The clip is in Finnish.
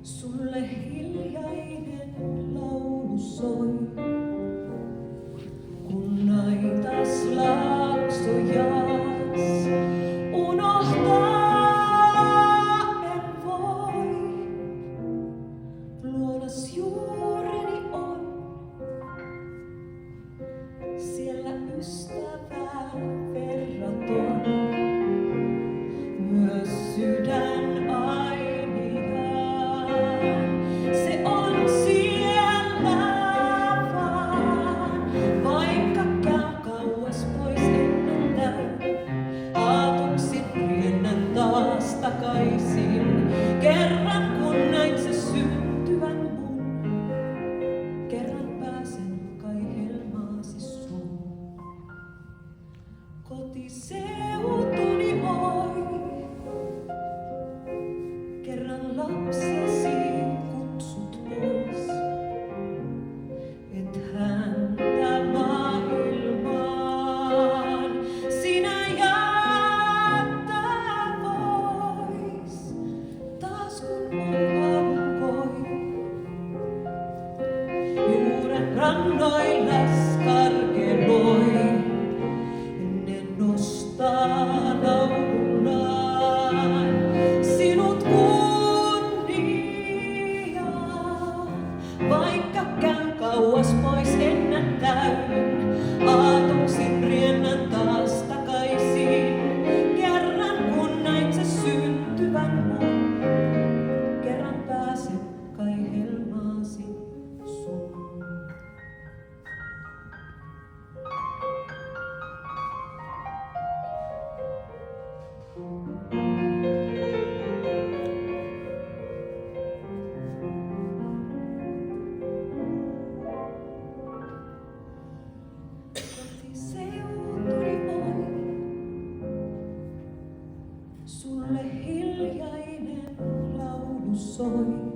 Sulle hiljainen laulu soi, kun naitas laaksojas unohtaa en voi. Luonas juureni on, siellä ystävää verraton, myös sydän se on siellä vaan, vaikka käyn kauas pois ennen näy. Aatoksin riennän taas takaisin, kerran kun näin se syntyvän mun. Kerran pääsen kai helmaasi sun. Kotiseutuni oi, kerran lapsesi kutsut pois, et häntä maailmaan sinä jättää vois. Taas kun on aukoi, juuren rannoillas karkeloi, ennen nostaa laulullaan sinut vaikka käyn kauas pois ennättäyn, aatoksin riennän taas takaisin. Kerran kun näin se syntyvän mun, kerran pääsen kai helmaasi sun. Sulle hiljainen laulu soi.